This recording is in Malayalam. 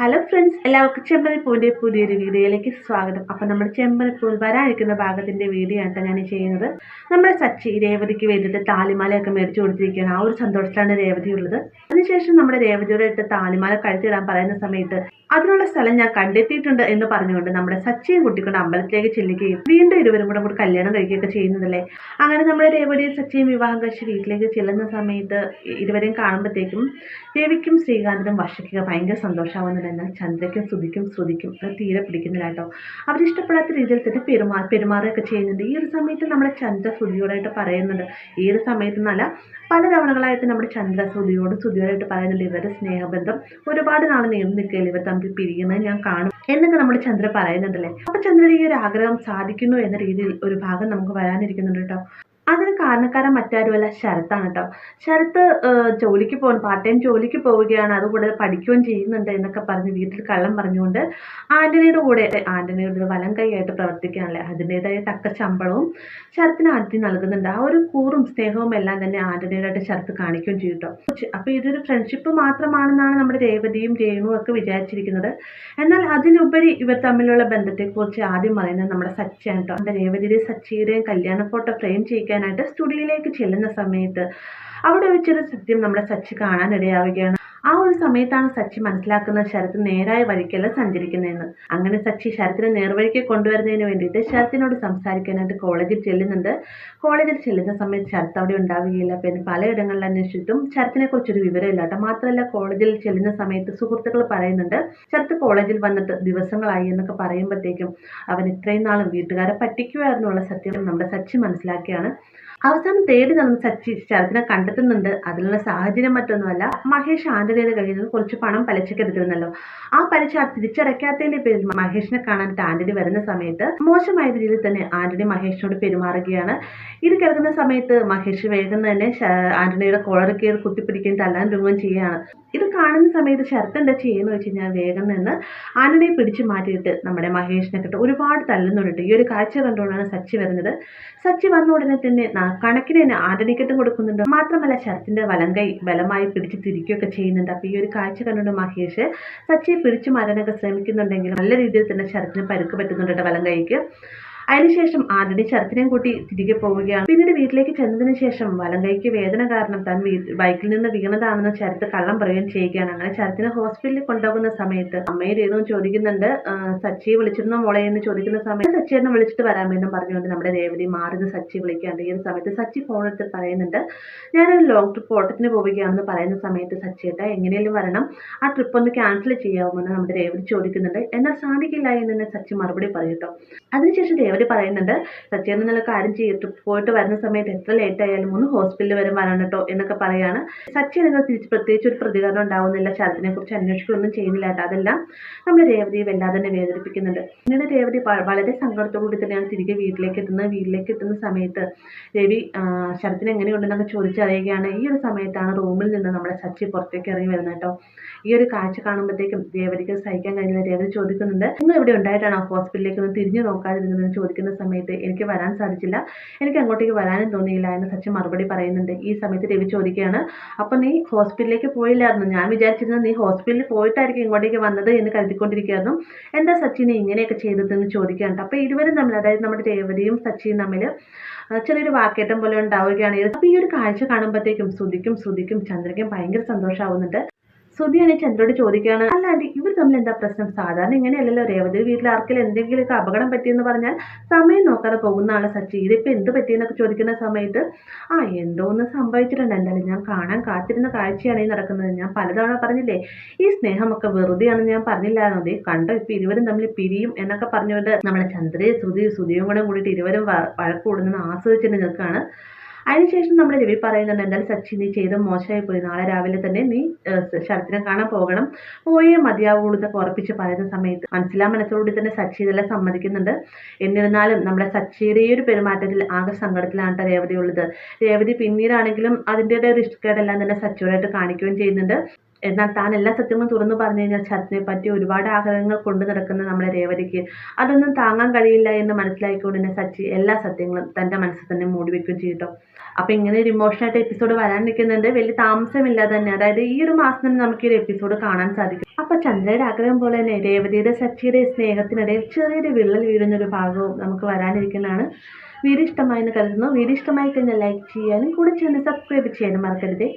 ഹലോ ഫ്രണ്ട്സ്, എല്ലാവർക്കും ചെമ്പരപ്പൂവിൻ്റെ പുതിയൊരു വീഡിയോയിലേക്ക് സ്വാഗതം. അപ്പം നമ്മുടെ ചെമ്പരപ്പൂ വരാനിരിക്കുന്ന ഭാഗത്തിൻ്റെ വീഡിയോ ആണ് ഞാൻ ചെയ്യുന്നത്. നമ്മുടെ സച്ചി രേവതിക്ക് വേണ്ടിയിട്ട് താലിമാലയൊക്കെ മേടിച്ചു കൊടുത്തിരിക്കുകയാണ്. ആ ഒരു സന്തോഷത്തിലാണ് രേവതി ഉള്ളത്. അതിനുശേഷം നമ്മുടെ രേവതിയോട് ഇട്ട് താലിമാല കഴുത്തിടാൻ പറയുന്ന സമയത്ത് അതിനുള്ള സ്ഥലം ഞാൻ കണ്ടെത്തിയിട്ടുണ്ട് എന്ന് പറഞ്ഞുകൊണ്ട് നമ്മുടെ സച്ചിയും കുട്ടിക്കൊണ്ട് അമ്പലത്തിലേക്ക് ചെല്ലുകയും വീണ്ടും ഇരുവരും കൂടെ കല്യാണം കഴിക്കുകയൊക്കെ ചെയ്യുന്നതല്ലേ. അങ്ങനെ നമ്മുടെ രേവതിയും സച്ചിയും വിവാഹം കഴിച്ച് വീട്ടിലേക്ക് ചെല്ലുന്ന സമയത്ത് ഇരുവരെയും കാണുമ്പോഴത്തേക്കും രവിക്കും ശ്രീകാന്തിനും വർഷയ്ക്ക് ഭയങ്കര സന്തോഷമാവുന്നുണ്ട്. എന്നാൽ ചന്ദ്രയ്ക്കും ശ്രുതിക്കും അത് തീരെ പിടിക്കുന്നില്ല കേട്ടോ. അവരിഷ്ടപ്പെടാത്ത രീതിയിൽ തന്നെ പെരുമാറുകയൊക്കെ ചെയ്യുന്നുണ്ട്. ഈ ഒരു സമയത്ത് നമ്മുടെ ചന്ദ്ര ശ്രുതിയോടായിട്ട് പറയുന്നുണ്ട്. ഈ ഒരു സമയത്ത് നല്ല പല തവണകളായിട്ട് നമ്മുടെ ചന്ദ്ര ശ്രുതിയോടായിട്ട് പറയുന്നുണ്ട്, ഇവരുടെ സ്നേഹബന്ധം ഒരുപാട് നാൾ നീണ്ടു നിൽക്കുകയില്ല, ഇവർ തമ്മിൽ പിരിയുന്നത് ഞാൻ കാണും എന്നൊക്കെ നമ്മുടെ ചന്ദ്ര പറയുന്നുണ്ടല്ലേ. അപ്പൊ ചന്ദ്രയുടെ ഈ ഒരു ആഗ്രഹം സാധിക്കുന്നു എന്ന രീതിയിൽ ഒരു ഭാഗം നമുക്ക് വരാനിരിക്കുന്നുണ്ട് കേട്ടോ. അതിന് കാരണക്കാരൻ മറ്റാരുമല്ല, ശരത്താണ് കേട്ടോ. ശരത്ത് ജോലിക്ക് പാർട്ട് ടൈം ജോലിക്ക് പോവുകയാണ്, അതുകൂടെ പഠിക്കുകയും ചെയ്യുന്നുണ്ട് എന്നൊക്കെ പറഞ്ഞ് വീട്ടിൽ കള്ളം പറഞ്ഞുകൊണ്ട് ആന്റണിയുടെ വലം കൈയായിട്ട് പ്രവർത്തിക്കാനല്ലേ അതിൻ്റെതായ തക്ക ശമ്പളവും ശരത്തിന് ആന്റണി നൽകുന്നുണ്ട്. ആ ഒരു കൂറും സ്നേഹവും എല്ലാം തന്നെ ആന്റണിയുമായിട്ട് ശരത്ത് കാണിക്കുകയും ചെയ്യും കേട്ടോ. അപ്പൊ ഇതൊരു ഫ്രണ്ട്ഷിപ്പ് മാത്രമാണെന്നാണ് നമ്മുടെ രേവതിയും രേണുവും ഒക്കെ വിചാരിച്ചിരിക്കുന്നത്. എന്നാൽ അതിനുപരി ഇവർ തമ്മിലുള്ള ബന്ധത്തെക്കുറിച്ച് ആദ്യം പറയുന്നത് നമ്മുടെ സച്ചിയാണ് കേട്ടോ. നമ്മുടെ രേവതിയുടെയും സച്ചിയുടെയും കല്യാണ ഫോട്ടോ ഫ്രെയിം ചെയ്യിക്കാനായിട്ട് സ്റ്റുഡിയോയിലേക്ക് ചെല്ലുന്ന സമയത്ത് അവിടെ വെച്ചൊരു സത്യം നമ്മുടെ സച്ചി കാണാനിടയാവുകയാണ്. ആ ഒരു സമയത്താണ് സച്ചി മനസ്സിലാക്കുന്നത് ശരത്ത് നേരായ വഴിക്കല്ല സഞ്ചരിക്കുന്നതെന്ന്. അങ്ങനെ സച്ചി ശരത്തിനെ നേർവഴിക്ക് കൊണ്ടുവരുന്നതിന് വേണ്ടിയിട്ട് ശരത്തിനോട് സംസാരിക്കാനായിട്ട് കോളേജിൽ ചെല്ലുന്നുണ്ട്. കോളേജിൽ ചെല്ലുന്ന സമയത്ത് ശരത്ത് അവിടെ ഉണ്ടാവുകയില്ല. പിന്നെ പലയിടങ്ങളിൽ അന്വേഷിച്ചിട്ടും ശരത്തിനെ കുറിച്ചൊരു വിവരമില്ല കേട്ടോ. മാത്രമല്ല കോളേജിൽ ചെല്ലുന്ന സമയത്ത് സുഹൃത്തുക്കൾ പറയുന്നുണ്ട് ശരത്ത് കോളേജിൽ വന്നിട്ട് ദിവസങ്ങളായി എന്നൊക്കെ പറയുമ്പോഴത്തേക്കും അവൻ ഇത്രയും നാളും വീട്ടുകാരെ പറ്റിക്കുമായിരുന്നുള്ള സത്യം നമ്മുടെ സച്ചി മനസ്സിലാക്കിയാണ്. അവസാനം തേടി നടന്ന് സച്ചി ശരത്തിനെ കണ്ടെത്തുന്നുണ്ട്. അതിനുള്ള സാഹചര്യം മറ്റൊന്നുമല്ല, മഹേഷ് ആന്റണിയുടെ കയ്യിൽ നിന്ന് കുറച്ച് പണം പലിശയ്ക്ക് എടുത്തിരുന്നല്ലോ. ആ പലിശ തിരിച്ചടയ്ക്കാത്തതിന്റെ പേരിൽ മഹേഷിനെ കാണാനായിട്ട് ആന്റണി വരുന്ന സമയത്ത് മോശമായ രീതിയിൽ തന്നെ ആന്റണി മഹേഷിനോട് പെരുമാറുകയാണ്. ഇത് കേൾക്കുന്ന സമയത്ത് മഹേഷ് വേഗം തന്നെ ആന്റണിയുടെ കോളർ കയറി കുത്തിപ്പിടിക്കുകയും തല്ലാൻ രൂപം ചെയ്യുകയാണ്. ഇത് കാണുന്ന സമയത്ത് ശരത്ത് എന്താ ചെയ്യുന്നത് വെച്ച് കഴിഞ്ഞാൽ വേഗം നിന്ന് ആന്റണിയെ പിടിച്ചു മാറ്റിയിട്ട് നമ്മുടെ മഹേഷിനെ കിട്ടും ഒരുപാട് തല്ലുന്നുണ്ട്. ഈ ഒരു കാഴ്ച കണ്ടുകൊണ്ടാണ് സച്ചി വരുന്നത്. സച്ചി വന്ന ഉടനെ തന്നെ കണക്കിന് തന്നെ ആന്റണിക്കെട്ടും കൊടുക്കുന്നുണ്ട്. മാത്രമല്ല ശരത്തിന്റെ വലങ്കൈ ബലമായി പിടിച്ച് തിരിക്കുകയൊക്കെ ചെയ്യുന്നുണ്ട്. അപ്പൊ ഈ ഒരു കാഴ്ച കണ്ടുകൊണ്ട് മഹേഷ് സച്ചിയെ പിടിച്ചു മാറാനൊക്കെ ശ്രമിക്കുന്നുണ്ടെങ്കിലും നല്ല രീതിയിൽ തന്നെ ശരത്തിന് പരുക്ക് പറ്റുന്നുണ്ട് വലങ്കൈക്ക്. അതിനുശേഷം ആന്റണി ശരത്തിനെയും കൂട്ടി തിരികെ പോവുകയാണ്. പിന്നീട് വീട്ടിലേക്ക് ചെന്നതിന് ശേഷം വലങ്കൈക്ക് വേദന കാരണം താൻ ബൈക്കിൽ നിന്ന് വീണതാണെന്ന് ശരത്ത് കള്ളം പറയുകയും ചെയ്യുകയാണ്. അങ്ങനെ ശരത്തിനെ ഹോസ്പിറ്റലിൽ കൊണ്ടുപോകുന്ന സമയത്ത് അമ്മയെ രേണു ചോദിക്കുന്നുണ്ട്, സച്ചിയെ വിളിച്ചിരുന്ന മോളെ എന്ന് ചോദിക്കുന്ന സമയത്ത് സച്ചിയെ വിളിച്ചിട്ട് വരാമെന്നും പറഞ്ഞുകൊണ്ട് നമ്മുടെ രേവതി മാറി സച്ചി വിളിക്കാണ്ട്. ഈ ഒരു സമയത്ത് സച്ചി ഫോൺ എടുത്ത് പറയുന്നുണ്ട്, ഞാനൊരു ലോങ് ട്രിപ്പ് ഓട്ടത്തിന് പോവുകയാണെന്ന് പറയുന്ന സമയത്ത് സച്ചിയേട്ട എങ്ങനെയും വരണം, ആ ട്രിപ്പ് ഒന്ന് ക്യാൻസൽ ചെയ്യാമെന്ന് നമ്മുടെ രേവതി ചോദിക്കുന്നുണ്ട്. എന്നാൽ സാധിക്കില്ല എന്ന് തന്നെ സച്ചി മറുപടി പറയൂട്ടോ. അതിനുശേഷം രേവതി പറയുന്നുണ്ട്, സത്യം എന്നുള്ള കാര്യം ചെയ്തിട്ട് പോയിട്ട് വരുന്ന സമയത്ത് എത്ര ലേറ്റ് ആയാലും ഒന്ന് ഹോസ്പിറ്റലിൽ വരണം കേട്ടോ എന്നൊക്കെ പറയാണ്. സച്ചി നിങ്ങൾ തിരിച്ച് പ്രത്യേകിച്ച് ഒരു പ്രതികരണം ഉണ്ടാവുന്നില്ല, ശരത്തിനെ കുറിച്ച് അന്വേഷിക്കുകയൊന്നും ചെയ്യുന്നില്ല കേട്ടോ. അതെല്ലാം നമ്മൾ രേവതിയെ വല്ലാതെ തന്നെ വേദനിപ്പിക്കുന്നുണ്ട്. പിന്നീട് രേവതി വളരെ സങ്കടത്തോടുകൂടി തന്നെയാണ് തിരികെ വീട്ടിലേക്ക് എത്തുന്ന സമയത്ത് രവി ശരത്തിന് എങ്ങനെയുണ്ടെന്നൊക്കെ ചോദിച്ചറിയുകയാണ്. ഈ ഒരു സമയത്താണ് റൂമിൽ നിന്ന് നമ്മുടെ സച്ചി പുറത്തേക്ക് ഇറങ്ങി വരുന്നത് കേട്ടോ. ഈ ഒരു കാഴ്ച കാണുമ്പോഴത്തേക്കും രേവതിക്ക് സഹിക്കാൻ കഴിഞ്ഞില്ല. രേവതി ചോദിക്കുന്നുണ്ട്, നിങ്ങൾ ഇവിടെ ഉണ്ടായിട്ടാണോ ഹോസ്പിറ്റലിലേക്ക് ഒന്ന് തിരിഞ്ഞു നോക്കാതിരുന്നതെന്ന് ചോദിക്കുന്ന സമയത്ത് എനിക്ക് വരാൻ സാധിച്ചില്ല, എനിക്ക് അങ്ങോട്ടേക്ക് വരാനും തോന്നിയില്ല എന്ന് സച്ചി മറുപടി പറയുന്നുണ്ട്. ഈ സമയത്ത് രവി ചോദിക്കുകയാണ്, അപ്പൊ നീ ഹോസ്പിറ്റലിലേക്ക് പോയില്ലായിരുന്നു, ഞാൻ വിചാരിച്ചിരുന്നത് നീ ഹോസ്പിറ്റലിൽ പോയിട്ടായിരിക്കും ഇങ്ങോട്ടേക്ക് വന്നത് എന്ന് കരുതിക്കൊണ്ടിരിക്കുകയായിരുന്നു, എന്താ സച്ചിനെ ഇങ്ങനെയൊക്കെ ചെയ്തതെന്ന് ചോദിക്കുകയാണ്. അപ്പൊ ഇരുവരും തമ്മിൽ, അതായത് നമ്മുടെ രേവതിയും സച്ചിയും തമ്മിൽ ചെറിയൊരു വാക്കേറ്റം പോലെ ഉണ്ടാവുകയാണ്. അപ്പൊ ഈ ഒരു കാഴ്ച കാണുമ്പോഴത്തേക്കും ശ്രുതിക്കും ചന്ദ്രയ്ക്കും ഭയങ്കര സന്തോഷമാവുന്നുണ്ട്. ശ്രുതിയാണ് ചന്ദ്രയോട് ചോദിക്കുകയാണ്, അല്ല ആന്റി ഇവർ തമ്മിൽ എന്താ പ്രശ്നം, സാധാരണ ഇങ്ങനെയല്ലല്ലോ, രേവതി വീട്ടിൽ ആർക്കെങ്കിലും എന്തെങ്കിലുമൊക്കെ അപകടം പറ്റിയെന്ന് പറഞ്ഞാൽ സമയം നോക്കാതെ പോകുന്ന ആളെ സച്ചി, ഇതിപ്പോൾ എന്ത് പറ്റിയെന്നൊക്കെ ചോദിക്കുന്ന സമയത്ത് എന്തോ ഒന്ന് സംഭവിച്ചിട്ടുണ്ട്, എന്തായാലും ഞാൻ കാണാൻ കാത്തിരുന്ന കാഴ്ചയാണ് ഈ നടക്കുന്നത്, ഞാൻ പലതവണ പറഞ്ഞില്ലേ ഈ സ്നേഹമൊക്കെ വെറുതെയാണെന്ന് ഞാൻ പറഞ്ഞില്ലായിരുന്നു, അതേ കണ്ടോ ഇപ്പൊ ഇരുവരും തമ്മിൽ പിരിയും എന്നൊക്കെ പറഞ്ഞുകൊണ്ട് നമ്മുടെ ചന്ദ്രയും ശ്രുതിയും കൂടെ കൂടിയിട്ട് ഇരുവരും വഴക്കൂടുന്നത് ആസ്വദിച്ചിട്ട് നിൽക്കുകയാണ്. അതിനുശേഷം നമ്മുടെ രവി പറയുന്നുണ്ട്, എന്തായാലും സച്ചി നീ ചെയ്ത് മോശമായി പോയി, നാളെ രാവിലെ തന്നെ നീ ശരത്തിനെ കാണാൻ പോകണം, പോയേ മതിയാവുള്ളൂ എന്നൊക്കെ ഉറപ്പിച്ച് പറയുന്ന സമയത്ത് മനസ്സിലോടുകൂടി തന്നെ സച്ചി ഇതെല്ലാം സമ്മതിക്കുന്നുണ്ട്. എന്നിരുന്നാലും നമ്മുടെ സച്ചിയുടെ ഈ ഒരു പെരുമാറ്റത്തിൽ ആകെ സങ്കടത്തിലാണ് രേവതി ഉള്ളത്. രേവതി പിന്നീടാണെങ്കിലും അതിൻ്റെതായ ഒരു ഇഷ്ടക്കേടെല്ലാം തന്നെ സച്ചിയോടായിട്ട് കാണിക്കുകയും ചെയ്യുന്നുണ്ട്. എന്നാൽ താൻ എല്ലാ സത്യങ്ങളും തുറന്നു പറഞ്ഞു കഴിഞ്ഞാൽ ശരത്തിനെ പറ്റി ഒരുപാട് ആഗ്രഹങ്ങൾ കൊണ്ട് നടക്കുന്ന നമ്മുടെ രേവതിക്ക് അതൊന്നും താങ്ങാൻ കഴിയില്ല എന്ന് മനസ്സിലാക്കിക്കൊണ്ട് തന്നെ സച്ചി എല്ലാ സത്യങ്ങളും തൻ്റെ മനസ്സിൽ തന്നെ മൂടി വെക്കുകയും ചെയ്യും. അപ്പൊ ഇങ്ങനെ ഒരു ഇമോഷണൽ എപ്പിസോഡ് വരാൻ നിൽക്കുന്നുണ്ട്. വലിയ താമസമില്ലാതെ തന്നെ, അതായത് ഈ ഒരു മാസം തന്നെ നമുക്ക് ഈ ഒരു എപ്പിസോഡ് കാണാൻ സാധിക്കും. അപ്പൊ ചന്ദ്രയുടെ ആഗ്രഹം പോലെ തന്നെ രേവതിയുടെ സച്ചിയുടെ സ്നേഹത്തിനിടയിൽ ചെറിയൊരു വിള്ളൽ വീഴുന്ന ഒരു ഭാഗവും നമുക്ക് വരാനിരിക്കുന്നതാണ്. വീഡിയോ ഇഷ്ടമായി എന്ന് കരുതുന്നു. വീഡിയോ ഇഷ്ടമായി കഴിഞ്ഞാൽ ലൈക്ക് ചെയ്യാനും കൂടെ ചാനൽ സബ്സ്ക്രൈബ് ചെയ്യാനും മറക്കരുതേ.